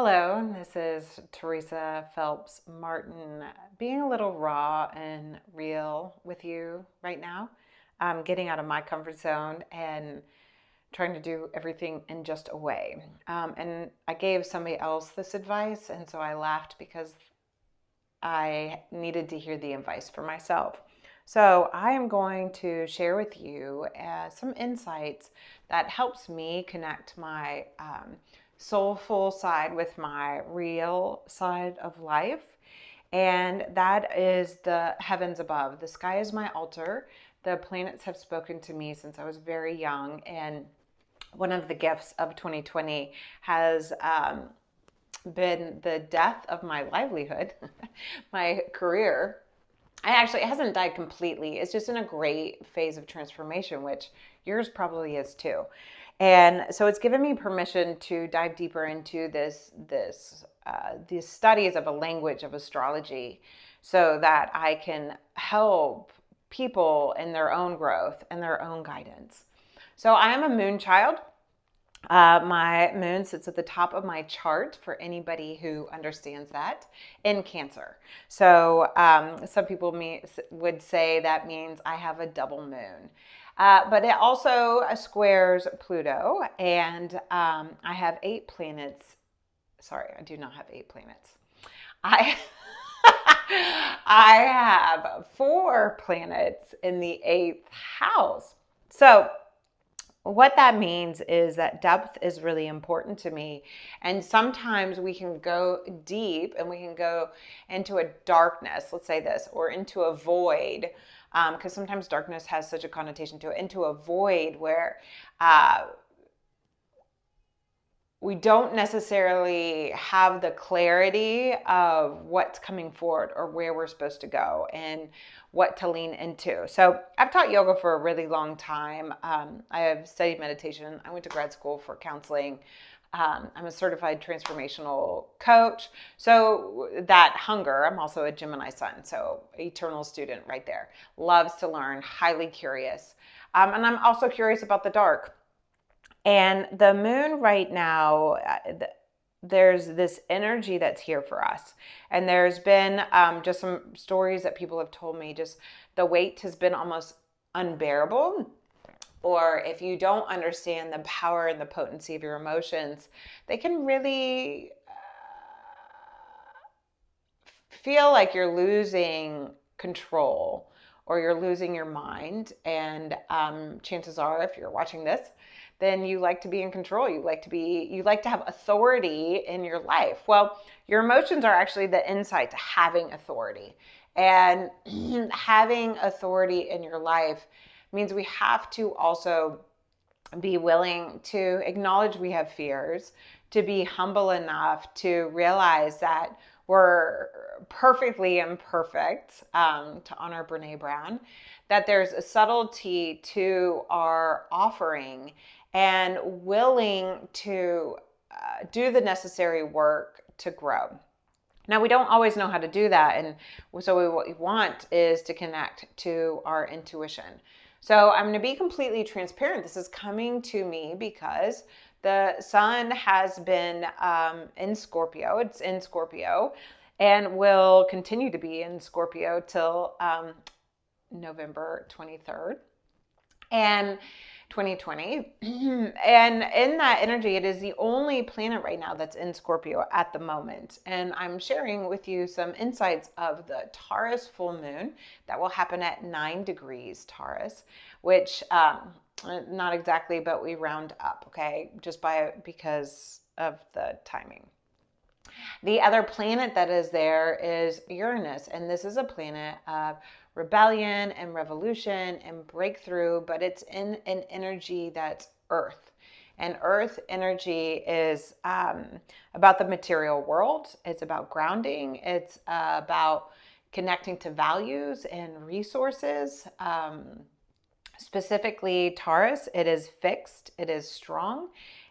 Hello, this is Teresa Phelps Martin, being a little raw and real with you right now. I'm getting out of my comfort zone and trying to do everything in just a way. And I gave somebody else this advice, and so I laughed because I needed to hear the advice for myself. So I am going to share with you some insights that helps me connect my soulful side with my real side of life. And that is the heavens above. The sky is my altar. The planets have spoken to me since I was very young. And one of the gifts of 2020 has been the death of my livelihood, my career. It hasn't died completely. It's just in a great phase of transformation, which yours probably is too. And so it's given me permission to dive deeper into these studies of a language of astrology, so that I can help people in their own growth and their own guidance. So I am a moon child. My moon sits at the top of my chart for anybody who understands that in Cancer. So some people would say that means I have a double moon. But it also squares Pluto, and I have 8 planets. Sorry, I do not have 8 planets. I I have 4 planets in the eighth house. So what that means is that depth is really important to me. And sometimes we can go deep and we can go into a darkness, let's say this, or into a void, because sometimes darkness has such a connotation to it, into a void where uh, we don't necessarily have the clarity of what's coming forward or where we're supposed to go and what to lean into. So I've taught yoga for a really long time. I have studied meditation. I went to grad school for counseling. I'm a certified transformational coach. So that hunger, I'm also a Gemini sun, so eternal student right there. Loves to learn, highly curious. And I'm also curious about the dark. And the moon right now, there's this energy that's here for us. And there's been just some stories that people have told me, just the weight has been almost unbearable. Or if you don't understand the power and the potency of your emotions, they can really feel like you're losing control or you're losing your mind. And chances are, if you're watching this, then you like to be in control. You like to have authority in your life. Well, your emotions are actually the insight to having authority. And having authority in your life means we have to also be willing to acknowledge we have fears, to be humble enough to realize that we're perfectly imperfect, to honor Brene Brown, that there's a subtlety to our offering and willing to do the necessary work to grow. Now, we don't always know how to do that. And so what we want is to connect to our intuition. So I'm going to be completely transparent. This is coming to me because the sun has been in Scorpio. It's in Scorpio and will continue to be in Scorpio till November 23rd. And 2020. And in that energy, it is the only planet right now that's in Scorpio at the moment. And I'm sharing with you some insights of the Taurus full moon that will happen at 9 degrees Taurus, which not exactly, but we round up, okay, just because of the timing. The other planet that is there is Uranus, and this is a planet of rebellion and revolution and breakthrough, but it's in an energy that's earth. And earth energy is about the material world. It's about grounding. It's about connecting to values and resources. Specifically, Taurus, it is fixed, it is strong,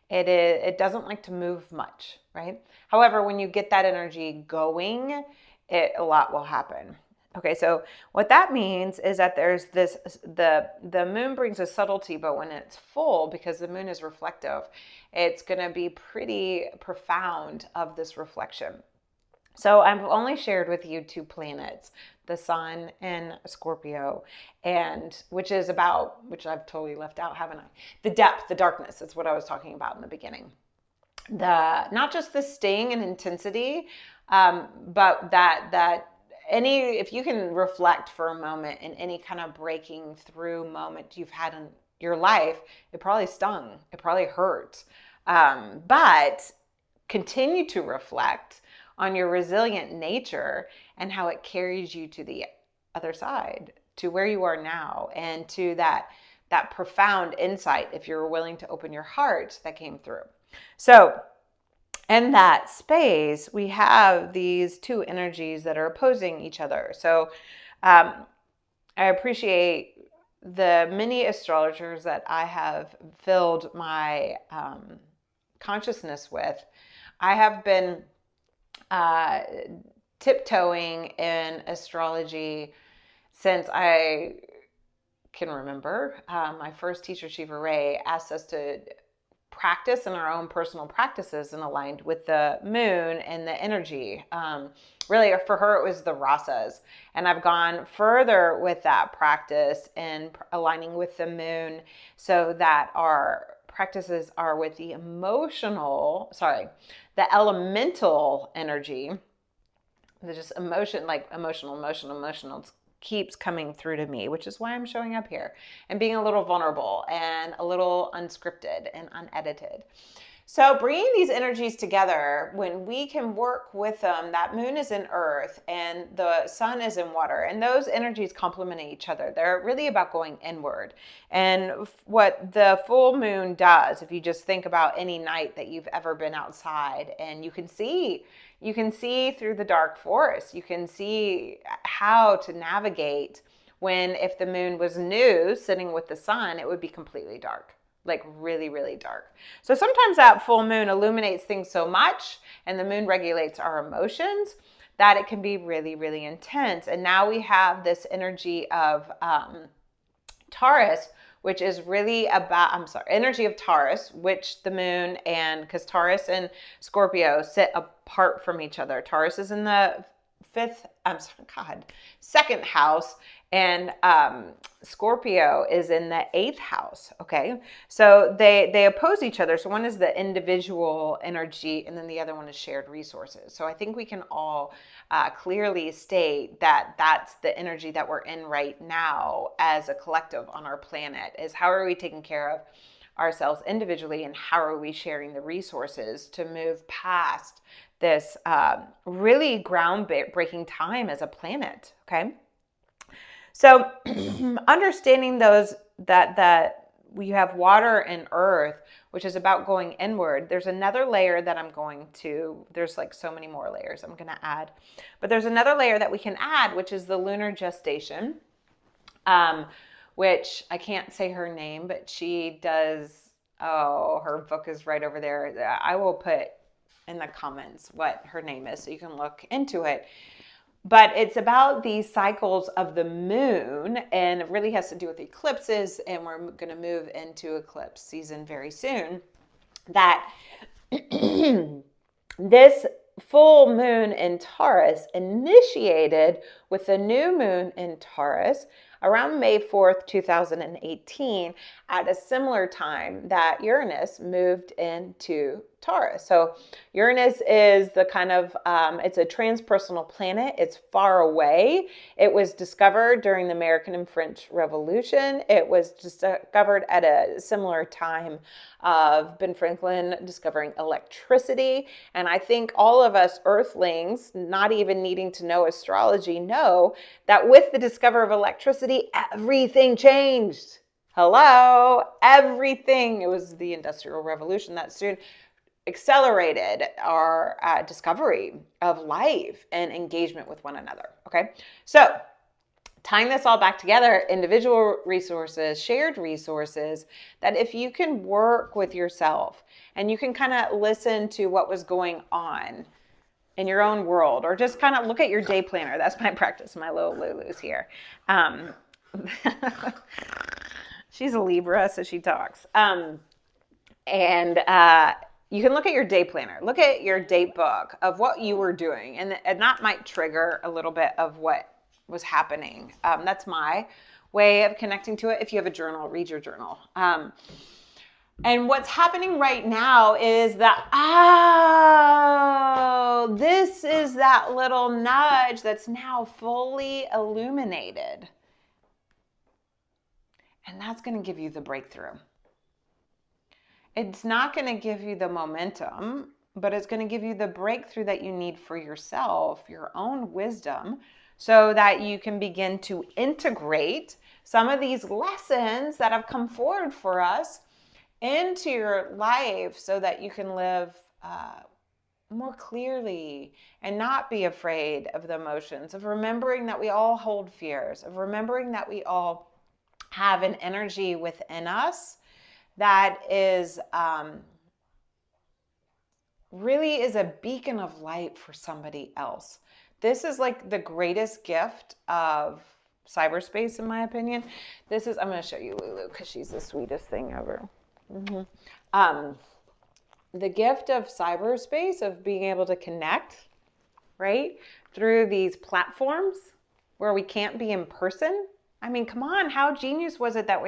it doesn't like to move much, right? However, when you get that energy going, a lot will happen. Okay, so what that means is that there's this the moon brings a subtlety, but when it's full, because the moon is reflective, it's going to be pretty profound of this reflection. So I've only shared with you two planets, the sun and Scorpio, and which is about, which I've totally left out, haven't I? The depth, the darkness, is what I was talking about in the beginning. The not just the sting and intensity, but that any, if you can reflect for a moment in any kind of breaking through moment you've had in your life, it probably stung, it probably hurt, but continue to reflect on your resilient nature and how it carries you to the other side, to where you are now, and to that profound insight, if you're willing to open your heart, that came through. So in that space, we have these two energies that are opposing each other. So I appreciate the many astrologers that I have filled my consciousness with. I have been uh, tiptoeing in astrology since I can remember. My first teacher, Shiva Ray, asked us to practice in our own personal practices and aligned with the moon and the energy. Really, for her, it was the rasas. And I've gone further with that practice and aligning with the moon so that our practices are with the the elemental energy, the just emotion, like emotional keeps coming through to me, which is why I'm showing up here and being a little vulnerable and a little unscripted and unedited. So bringing these energies together, when we can work with them, that moon is in earth and the sun is in water, and those energies complement each other. They're really about going inward. And what the full moon does, if you just think about any night that you've ever been outside and you can see through the dark forest, you can see how to navigate when, if the moon was new sitting with the sun, it would be completely dark, like really, really dark. So sometimes that full moon illuminates things so much, and the moon regulates our emotions, that it can be really, really intense. And now we have this energy of Taurus, which is really about, energy of Taurus, which the moon, and because Taurus and Scorpio sit apart from each other. Taurus is in the second house, and Scorpio is in the eighth house. Okay, so they oppose each other. So one is the individual energy, and then the other one is shared resources. So I think we can all clearly state that that's the energy that we're in right now as a collective on our planet. Is how are we taking care of ourselves individually, and how are we sharing the resources to move past this really groundbreaking time as a planet. Okay, so understanding those, that we have water and earth, which is about going inward. There's another layer that there's like so many more layers I'm going to add, but there's another layer that we can add, which is the lunar gestation, which I can't say her name, but she does. Oh, her book is right over there. I will put in the comments what her name is so you can look into it. But it's about these cycles of the moon, and it really has to do with eclipses, and we're going to move into eclipse season very soon. That this full moon in Taurus initiated with the new moon in Taurus around May 4th, 2018, at a similar time that Uranus moved into Taurus. So Uranus is the kind of, it's a transpersonal planet. It's far away. It was discovered during the American and French Revolution. It was discovered at a similar time of Ben Franklin discovering electricity. And I think all of us earthlings, not even needing to know astrology, know that with the discovery of electricity, everything changed. Hello, everything. It was the Industrial Revolution that soon accelerated our discovery of life and engagement with one another. Okay, so tying this all back together, individual resources, shared resources, that if you can work with yourself and you can kind of listen to what was going on, in your own world, or just kind of look at your day planner. That's my practice. My little Lulu's here. Um, she's a Libra, so she talks. And you can look at your day planner, look at your date book of what you were doing, and that might trigger a little bit of what was happening. That's my way of connecting to it. If you have a journal, read your journal. And what's happening right now is that, oh, this is that little nudge that's now fully illuminated. And that's going to give you the breakthrough. It's not going to give you the momentum, but it's going to give you the breakthrough that you need for yourself, your own wisdom, so that you can begin to integrate some of these lessons that have come forward for us into your life so that you can live more clearly and not be afraid of the emotions, of remembering that we all hold fears, of remembering that we all have an energy within us that is really is a beacon of light for somebody else. This is like the greatest gift of cyberspace, in my opinion. I'm going to show you Lulu because she's the sweetest thing ever. The gift of cyberspace, of being able to connect, right, through these platforms where we can't be in person. I mean, come on, how genius was it that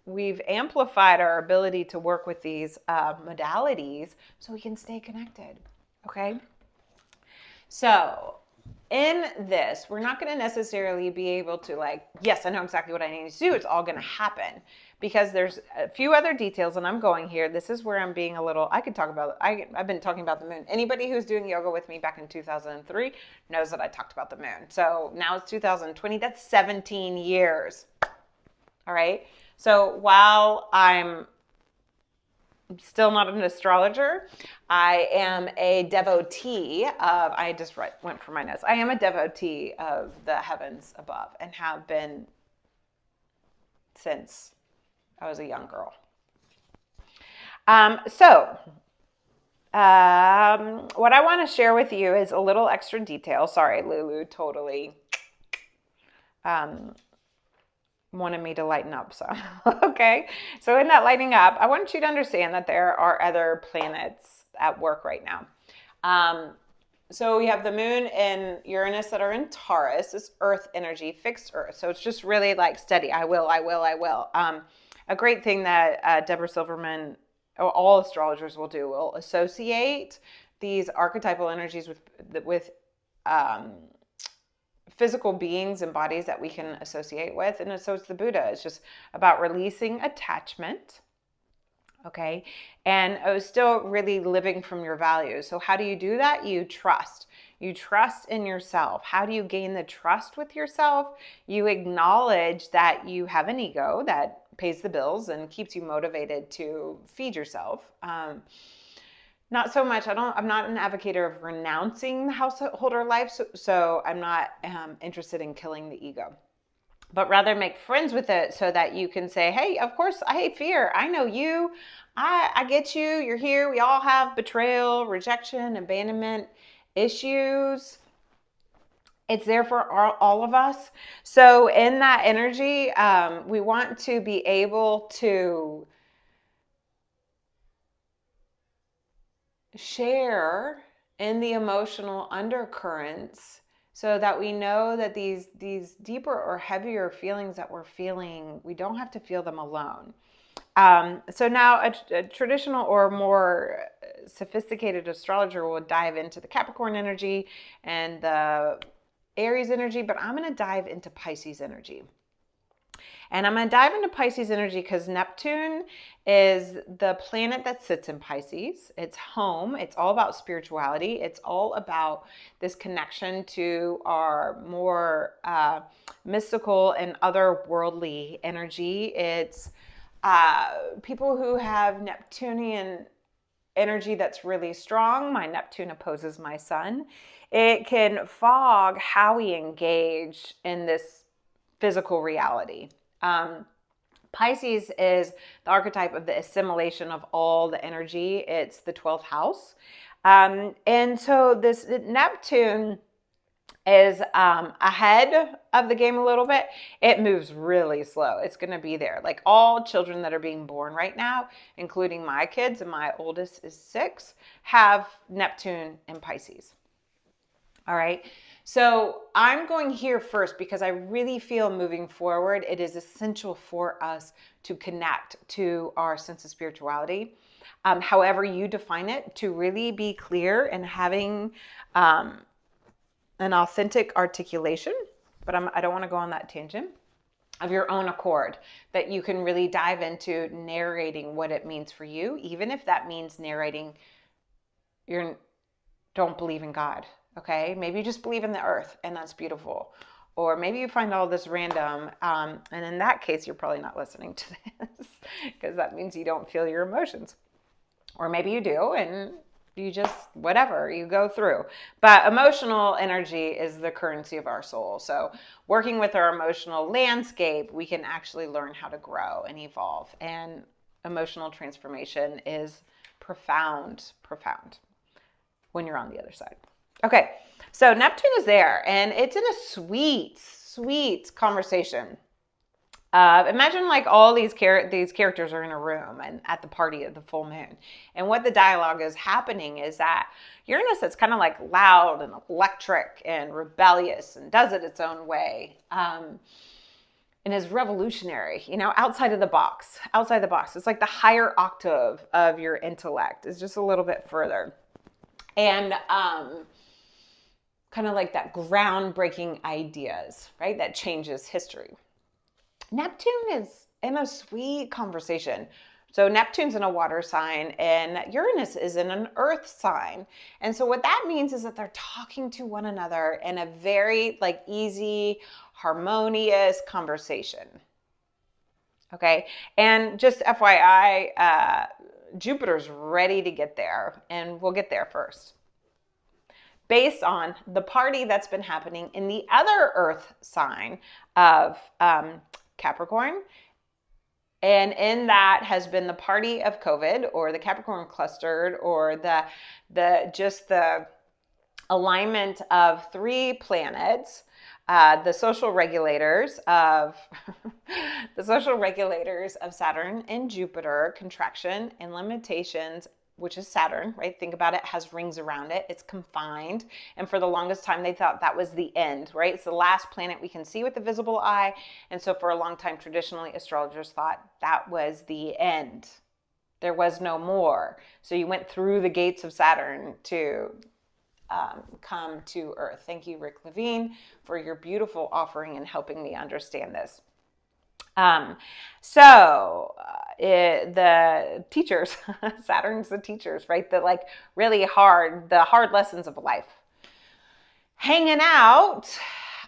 we've amplified our ability to work with these modalities so we can stay connected, okay? So in this, we're not going to necessarily be able to like, yes, I know exactly what I need to do. It's all going to happen, because there's a few other details, and I'm going here. This is where I'm being a little, I could talk about, I've been talking about the moon. Anybody who's doing yoga with me back in 2003 knows that I talked about the moon. So now it's 2020, that's 17 years. All right. So while I'm still not an astrologer, I am a devotee of, I just went for my notes. I am a devotee of the heavens above, and have been since I was a young girl. What I want to share with you is a little extra detail. Sorry, Lulu totally wanted me to lighten up. So, okay. So in that lighting up, I want you to understand that there are other planets at work right now. So we have the moon and Uranus that are in Taurus. This earth energy, fixed earth. So it's just really like steady. I will. A great thing that Deborah Silverman, all astrologers will do, will associate these archetypal energies with physical beings and bodies that we can associate with. And so it's the Buddha. It's just about releasing attachment. Okay. And it was still really living from your values. So how do you do that? You trust. You trust in yourself. How do you gain the trust with yourself? You acknowledge that you have an ego that pays the bills and keeps you motivated to feed yourself. Not so much. I'm not an advocate of renouncing the householder life. So I'm not interested in killing the ego, but rather make friends with it so that you can say, hey, of course, I hate fear. I know you. I get you. You're here. We all have betrayal, rejection, abandonment issues. It's there for all of us. So in that energy, we want to be able to share in the emotional undercurrents, so that we know that these deeper or heavier feelings that we're feeling, we don't have to feel them alone. So now a traditional or more sophisticated astrologer will dive into the Capricorn energy and the Aries energy, but I'm going to dive into Pisces energy. And I'm going to dive into Pisces energy because Neptune is the planet that sits in Pisces. It's home. It's all about spirituality. It's all about this connection to our more mystical and otherworldly energy. It's people who have Neptunian energy that's really strong. My Neptune opposes my sun. It can fog how we engage in this physical reality. Pisces is the archetype of the assimilation of all the energy. It's the 12th house. And so this Neptune is ahead of the game a little bit. It moves really slow. It's going to be there. Like all children that are being born right now, including my kids, and my oldest is 6, have Neptune in Pisces. All right. So I'm going here first because I really feel moving forward, it is essential for us to connect to our sense of spirituality. However you define it, to really be clear and having an authentic articulation, but I don't want to go on that tangent, of your own accord, that you can really dive into narrating what it means for you, even if that means narrating your don't believe in God. Okay, maybe you just believe in the earth, and that's beautiful. Or maybe you find all this random, and in that case, you're probably not listening to this because that means you don't feel your emotions. Or maybe you do, and you just, whatever, you go through. But emotional energy is the currency of our soul. So working with our emotional landscape, we can actually learn how to grow and evolve. And emotional transformation is profound, profound when you're on the other side. Okay, so Neptune is there, and it's in a sweet, sweet conversation. Imagine like all these characters are in a room and at the party of the full moon, and what the dialogue is happening is that Uranus is kind of like loud and electric and rebellious and does it its own way. And is revolutionary, outside of the box. Outside the box. It's like the higher octave of your intellect. It's just a little bit further. And kind of like that groundbreaking ideas, right? That changes history. Neptune is in a sweet conversation. So Neptune's in a water sign and Uranus is in an earth sign. And so what that means is that they're talking to one another in a very like easy, harmonious conversation. Okay. And just FYI, Jupiter's ready to get there, and we'll get there first. Based on the party that's been happening in the other earth sign of Capricorn. And in that has been the party of COVID, or the Capricorn clustered, or the alignment of 3 planets, the social regulators of the social regulators of Saturn and Jupiter, contraction and limitations, which is Saturn, right? Think about it, has rings around it. It's confined. And for the longest time, they thought that was the end, right? It's the last planet we can see with the visible eye. And so for a long time, traditionally, astrologers thought that was the end. There was no more. So you went through the gates of Saturn to come to Earth. Thank you, Rick Levine, for your beautiful offering and helping me understand this. The teachers, Saturn's the teachers, right? The like really the hard lessons of life. Hanging out,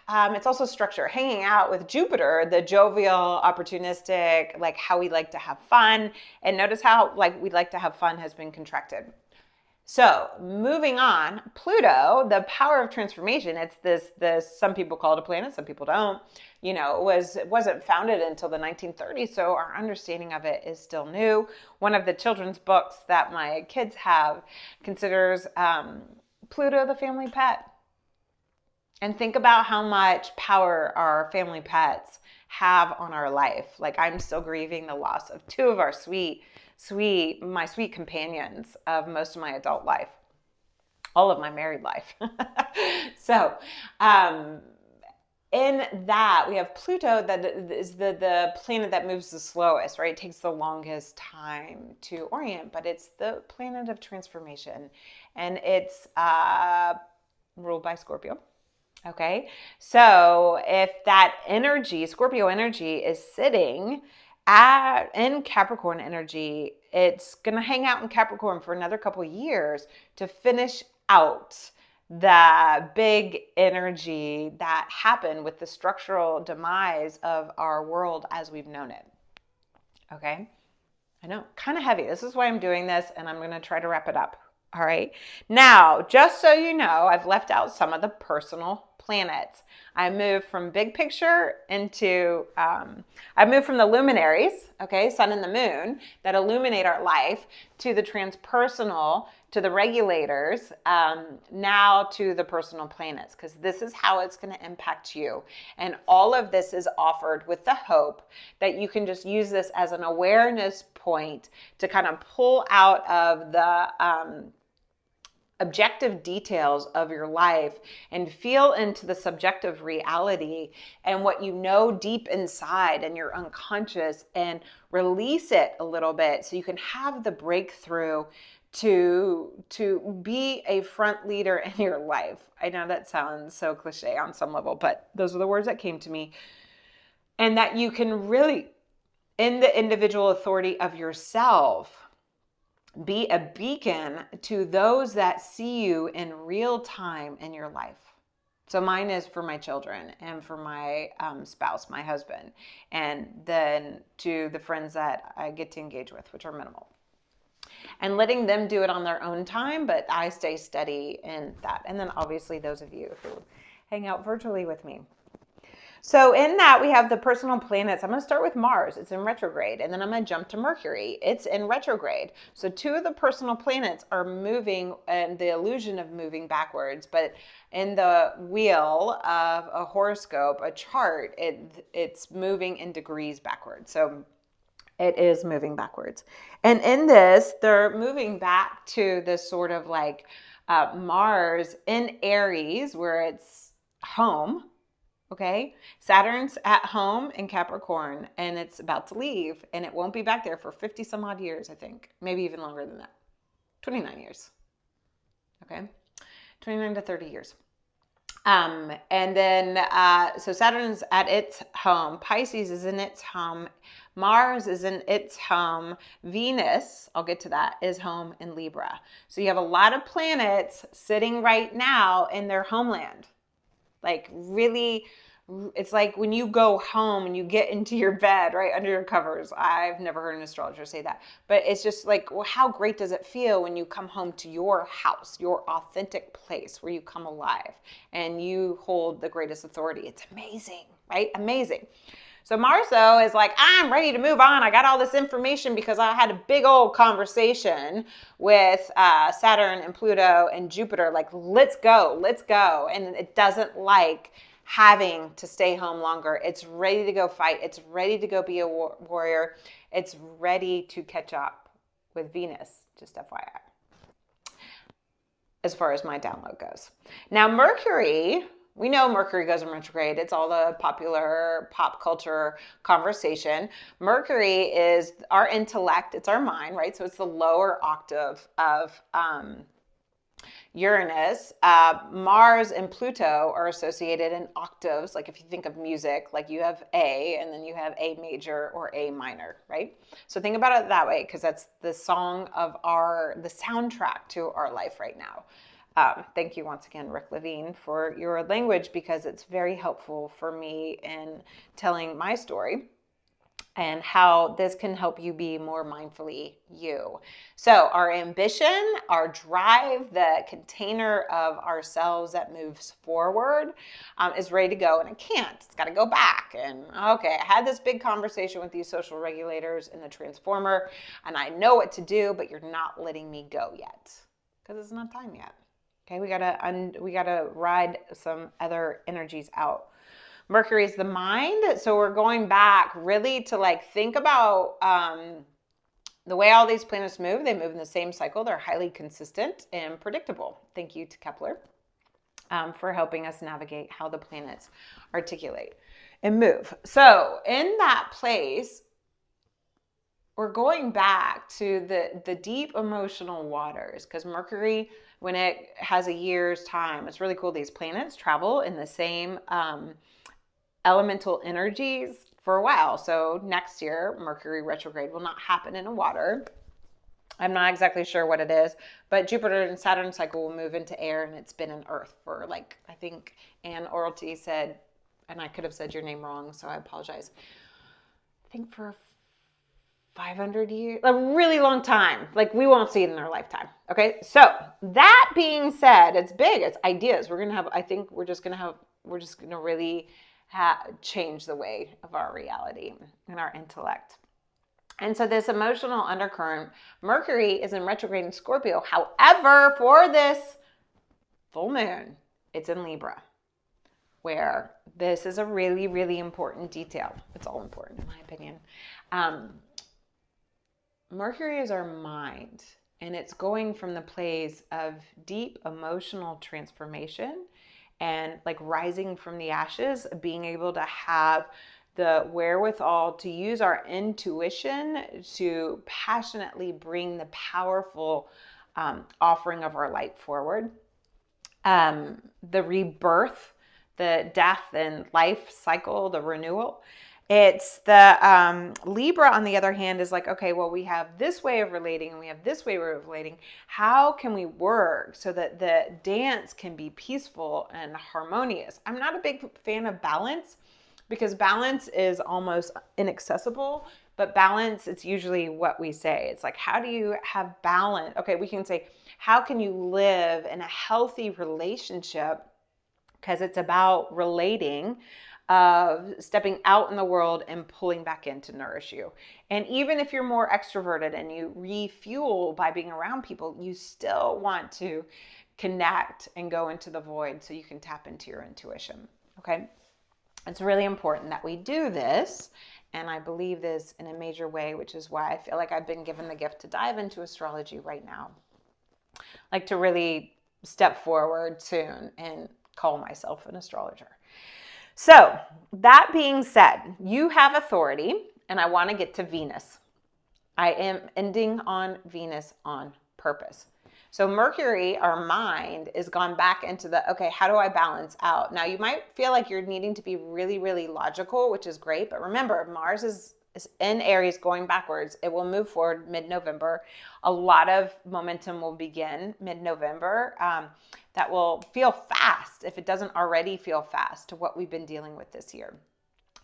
it's also structure. Hanging out with Jupiter, the jovial, opportunistic, like how we like to have fun. And notice how like we like to have fun has been contracted. So moving on, Pluto, the power of transformation, it's this some people call it a planet, some people don't, it wasn't founded until the 1930s. So our understanding of it is still new. One of the children's books that my kids have considers Pluto the family pet. And think about how much power our family pets have on our life. Like I'm still grieving the loss of 2 of our my sweet companions of most of my adult life, all of my married life. So, in that we have Pluto, that is the planet that moves the slowest, right? It takes the longest time to orient, but it's the planet of transformation, and it's ruled by Scorpio. Okay, so if that energy, Scorpio energy, is sitting in Capricorn energy, it's going to hang out in Capricorn for another couple of years to finish out the big energy that happened with the structural demise of our world as we've known it. Okay, I know, kind of heavy. This is why I'm doing this, and I'm going to try to wrap it up. All right. Now, just so you know, I've left out some of the personal planets. I moved from big picture into, I moved from the luminaries, okay, sun and the moon, that illuminate our life, to the transpersonal, to the regulators, now to the personal planets, because this is how it's going to impact you. And all of this is offered with the hope that you can just use this as an awareness point to kind of pull out of the objective details of your life and feel into the subjective reality and what you know deep inside and your unconscious, and release it a little bit so you can have the breakthrough to be a front leader in your life. I know that sounds so cliche on some level, but those are the words that came to me. And that you can really, in the individual authority of yourself, be a beacon to those that see you in real time in your life. So mine is for my children and for my spouse, my husband, and then to the friends that I get to engage with, which are minimal. And letting them do it on their own time, but I stay steady in that. And then obviously those of you who hang out virtually with me. So in that, we have the personal planets. I'm going to start with Mars. It's in retrograde. And then I'm going to jump to Mercury. It's in retrograde. So two of the personal planets are moving, and the illusion of moving backwards. But in the wheel of a horoscope, a chart, it's moving in degrees backwards. So it is moving backwards. And in this, they're moving back to this sort of like Mars in Aries, where it's home. Okay, Saturn's at home in Capricorn, and it's about to leave, and it won't be back there for 50 some odd years, I think. Maybe even longer than that. 29 years. Okay, 29 to 30 years. And then, so Saturn's at its home. Pisces is in its home. Mars is in its home. Venus, I'll get to that, is home in Libra. So you have a lot of planets sitting right now in their homeland. Like really, it's like when you go home and you get into your bed, right, under your covers. I've never heard an astrologer say that. But it's just like, well, how great does it feel when you come home to your house, your authentic place where you come alive and you hold the greatest authority? It's amazing, right? Amazing. So Mars, though, is like, I'm ready to move on. I got all this information because I had a big old conversation with Saturn and Pluto and Jupiter. Like, let's go, let's go. And it doesn't like having to stay home longer. It's ready to go fight. It's ready to go be a warrior. It's ready to catch up with Venus, just FYI, as far as my download goes. Now, Mercury, we know Mercury goes in retrograde. It's all the popular pop culture conversation. Mercury is our intellect. It's our mind, right? So it's the lower octave of Uranus. Mars and Pluto are associated in octaves. Like if you think of music, like you have A and then you have A major or A minor, right? So think about it that way, because that's the song of the soundtrack to our life right now. Thank you once again, Rick Levine, for your language, because it's very helpful for me in telling my story and how this can help you be more mindfully you. So our ambition, our drive, the container of ourselves that moves forward is ready to go, and it can't. It's got to go back. And okay, I had this big conversation with these social regulators in the transformer, and I know what to do, but you're not letting me go yet because it's not time yet. Okay, we gotta ride some other energies out. Mercury is the mind, so we're going back really to like think about the way all these planets move. They move in the same cycle. They're highly consistent and predictable. Thank you to Kepler for helping us navigate how the planets articulate and move. So in that place, we're going back to the deep emotional waters, because Mercury, when it has a year's time, it's really cool. These planets travel in the same elemental energies for a while. So next year, Mercury retrograde will not happen in a water. I'm not exactly sure what it is, but Jupiter and Saturn cycle will move into air, and it's been in Earth for like, I think Anne Oralty said, and I could have said your name wrong, so I apologize. I think for 500 years, a really long time. Like we won't see it in our lifetime. Okay. So that being said, it's big. It's ideas. We're going to have, I think we're just going to really change the way of our reality and our intellect. And so this emotional undercurrent, Mercury is in retrograde in Scorpio. However, for this full moon, it's in Libra, where this is a really, really important detail. It's all important in my opinion. Mercury is our mind, and it's going from the place of deep emotional transformation and like rising from the ashes, being able to have the wherewithal to use our intuition to passionately bring the powerful offering of our light forward. The rebirth, the death and life cycle, the renewal. It's the Libra, on the other hand, is like, okay, well, we have this way of relating and we have this way of relating. How can we work so that the dance can be peaceful and harmonious? I'm not a big fan of balance because balance is almost inaccessible, but balance, it's usually what we say. It's like, how do you have balance? Okay, we can say, how can you live in a healthy relationship? Because it's about relating, of stepping out in the world and pulling back in to nourish you. And even if you're more extroverted and you refuel by being around people, you still want to connect and go into the void so you can tap into your intuition. Okay. It's really important that we do this. And I believe this in a major way, which is why I feel like I've been given the gift to dive into astrology right now. Like to really step forward soon and call myself an astrologer. So that being said, you have authority, and I want to get to Venus. I am ending on Venus on purpose. So Mercury, our mind, is gone back into the, okay, how do I balance out? Now you might feel like you're needing to be really, really logical, which is great. But remember, Mars is in Aries going backwards. It will move forward mid-November. A lot of momentum will begin mid-November. That will feel fast if it doesn't already feel fast to what we've been dealing with this year.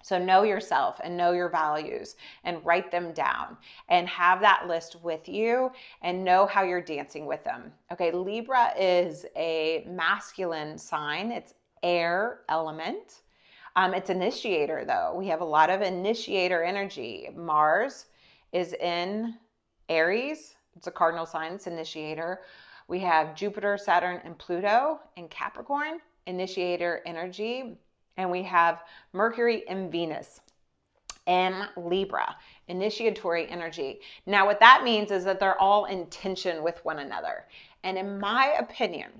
So know yourself and know your values and write them down and have that list with you and know how you're dancing with them. Okay, Libra is a masculine sign. It's air element. It's initiator though. We have a lot of initiator energy. Mars is in Aries. It's a cardinal sign. It's initiator. We have Jupiter, Saturn, and Pluto in Capricorn, initiator energy. And we have Mercury and Venus in Libra, initiatory energy. Now, what that means is that they're all in tension with one another. And in my opinion,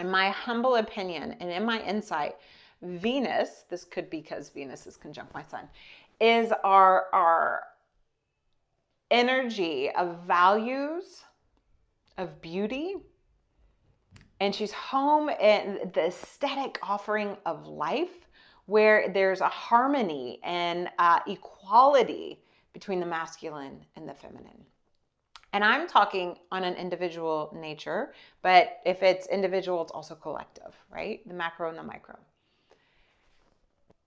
in my humble opinion, and in my insight, Venus, this could be because Venus is conjunct my sun, is our energy of values, of beauty, and she's home in the aesthetic offering of life where there's a harmony and equality between the masculine and the feminine. And I'm talking on an individual nature, but if it's individual, it's also collective, right? The macro and the micro.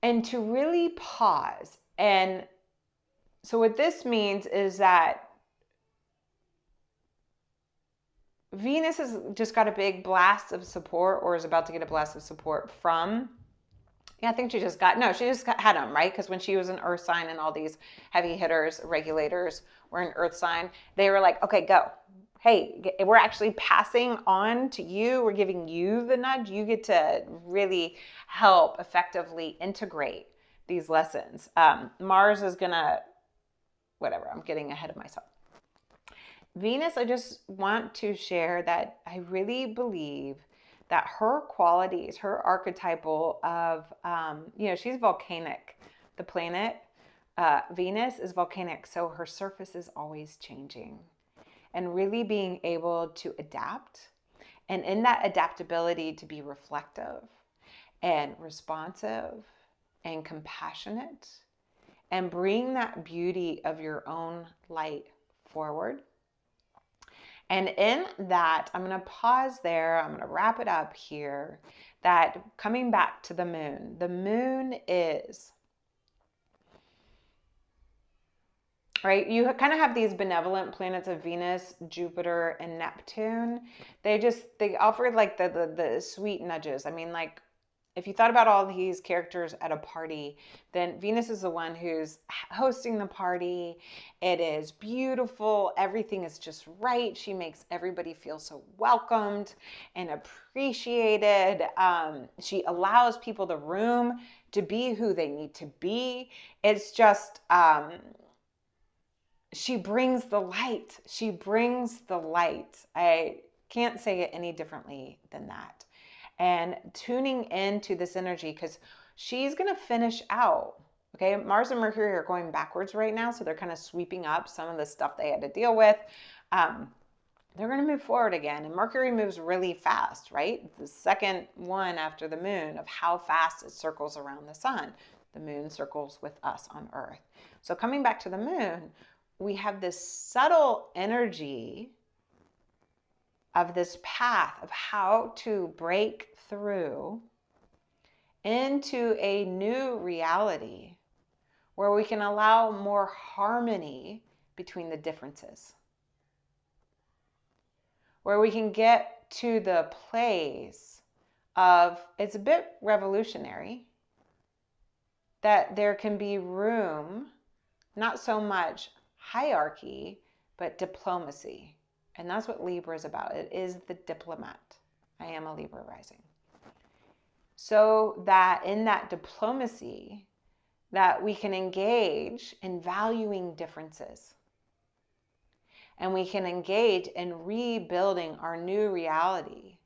And to really pause. And so what this means is that Venus has just got a big blast of support, or is about to get a blast of support from, I think she just had them, right? Because when she was an earth sign and all these heavy hitters, regulators were an earth sign, they were like, okay, go. Hey, we're actually passing on to you. We're giving you the nudge. You get to really help effectively integrate these lessons. Mars is gonna, whatever, I'm getting ahead of myself. Venus, I just want to share that I really believe that her qualities, her archetypal of, she's volcanic. The planet, Venus, is volcanic. So her surface is always changing. And really being able to adapt. And in that adaptability to be reflective and responsive and compassionate. And bring that beauty of your own light forward. And in that, I'm going to pause there. I'm going to wrap it up here. That coming back to the moon right? You kind of have these benevolent planets of Venus, Jupiter, and Neptune. They offer like the sweet nudges. I mean, like if you thought about all these characters at a party, then Venus is the one who's hosting the party. It is beautiful. Everything is just right. She makes everybody feel so welcomed and appreciated. She allows people the room to be who they need to be. It's just, she brings the light. She brings the light. I can't say it any differently than that. And tuning into this energy, because she's going to finish out. Okay, Mars and Mercury are going backwards right now, so they're kind of sweeping up some of the stuff they had to deal with. They're going to move forward again, and Mercury moves really fast, right? The second one after the moon of how fast it circles around the sun. The moon circles with us on Earth. So coming back to the moon, we have this subtle energy of this path of how to break through into a new reality where we can allow more harmony between the differences, where we can get to the place of, it's a bit revolutionary, that there can be room, not so much hierarchy, but diplomacy. And that's what Libra is about. It is the diplomat. I am a Libra rising. So that in that diplomacy, that we can engage in valuing differences. And we can engage in rebuilding our new reality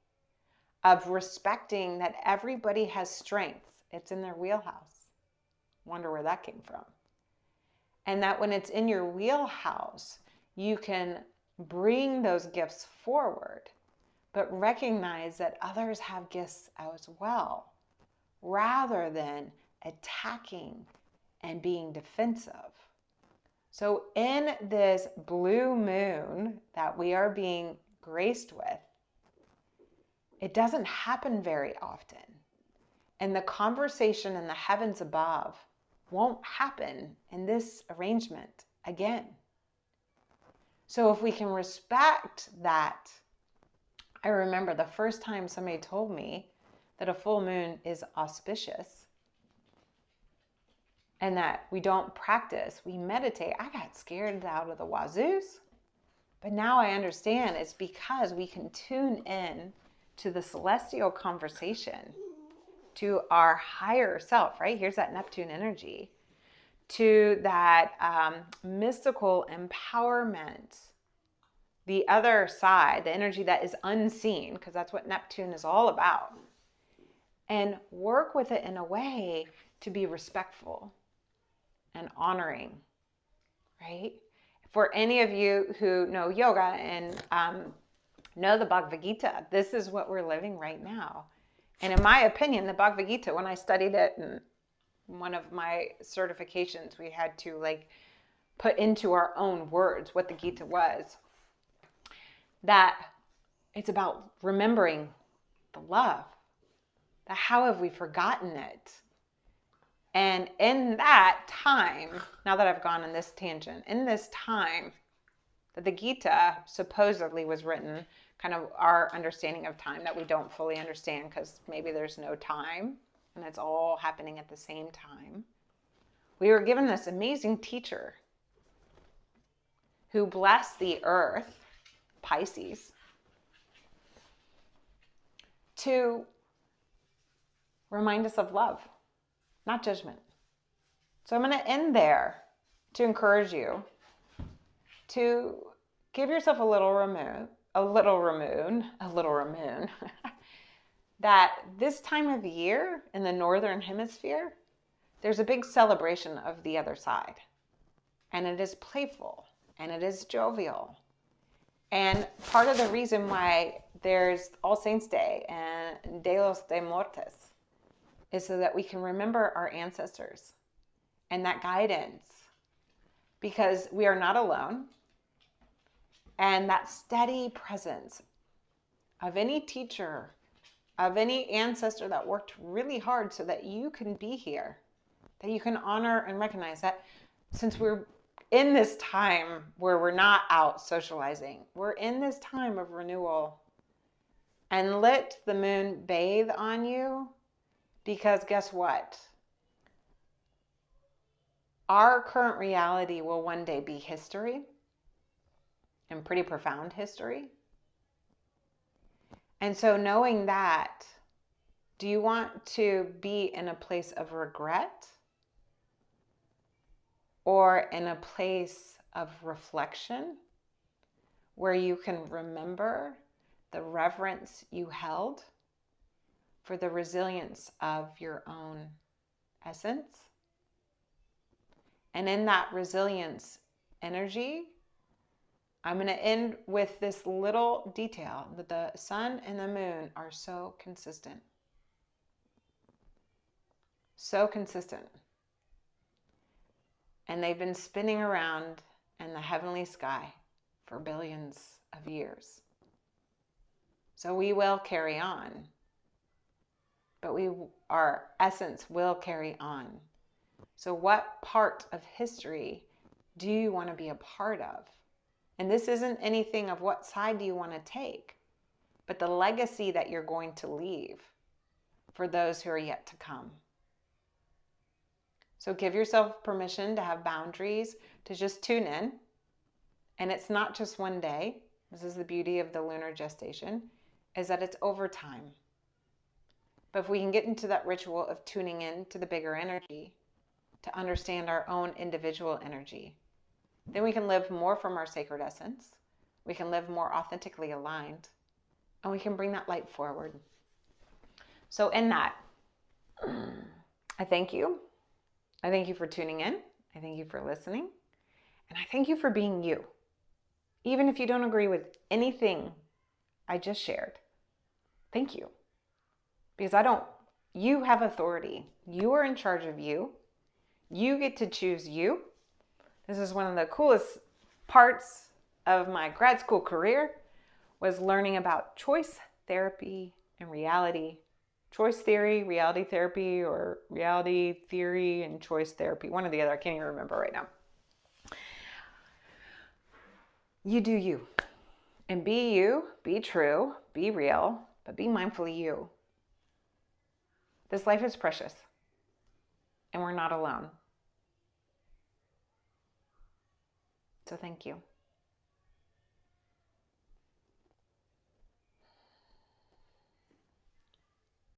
of respecting that everybody has strengths. It's in their wheelhouse. Wonder where that came from. And that when it's in your wheelhouse, you can bring those gifts forward, but recognize that others have gifts as well, rather than attacking and being defensive. So in this blue moon that we are being graced with, it doesn't happen very often. And the conversation in the heavens above won't happen in this arrangement again. So if we can respect that, I remember the first time somebody told me that a full moon is auspicious and that we don't practice, we meditate. I got scared out of the wazoos, but now I understand it's because we can tune in to the celestial conversation, to our higher self, right? Here's that Neptune energy, to that mystical empowerment, the other side, the energy that is unseen, because that's what Neptune is all about, and work with it in a way to be respectful and honoring, right? For any of you who know yoga and know the Bhagavad Gita, this is what we're living right now. And in my opinion, the Bhagavad Gita, when I studied it in one of my certifications, we had to like put into our own words what the Gita was. That it's about remembering the love. That how have we forgotten it? And in that time, now that I've gone on this tangent, in this time that the Gita supposedly was written, kind of our understanding of time that we don't fully understand because maybe there's no time and it's all happening at the same time. We were given this amazing teacher who blessed the earth, Pisces, to remind us of love, not judgment. So I'm going to end there to encourage you to give yourself a little remove, that this time of year in the Northern Hemisphere, there's a big celebration of the other side. And it is playful and it is jovial. And part of the reason why there's All Saints Day and De los de Muertos is so that we can remember our ancestors and that guidance, because we are not alone. And that steady presence of any teacher, of any ancestor that worked really hard so that you can be here, that you can honor and recognize that since we're in this time where we're not out socializing. We're in this time of renewal. And let the moon bathe on you, because guess what? Our current reality will one day be history, and pretty profound history. And so knowing that, do you want to be in a place of regret or in a place of reflection where you can remember the reverence you held for the resilience of your own essence? And in that resilience energy, I'm going to end with this little detail that the sun and the moon are so consistent. So consistent. And they've been spinning around in the heavenly sky for billions of years. So we will carry on. But our essence will carry on. So what part of history do you want to be a part of? And this isn't anything of what side do you want to take, but the legacy that you're going to leave for those who are yet to come. So give yourself permission to have boundaries, to just tune in. And it's not just one day. This is the beauty of the lunar gestation, is that it's over time. But if we can get into that ritual of tuning in to the bigger energy, to understand our own individual energy, then we can live more from our sacred essence. We can live more authentically aligned, and we can bring that light forward. So in that, I thank you. I thank you for tuning in. I thank you for listening. And I thank you for being you. Even if you don't agree with anything I just shared, thank you. Because you have authority. You are in charge of you. You get to choose you. This is one of the coolest parts of my grad school career, was learning about choice therapy and reality. Choice theory, reality therapy, or reality theory and choice therapy. One or the other. I can't even remember right now. You do you. And be you, be true, be real, but be mindful of you. This life is precious. And we're not alone. So thank you.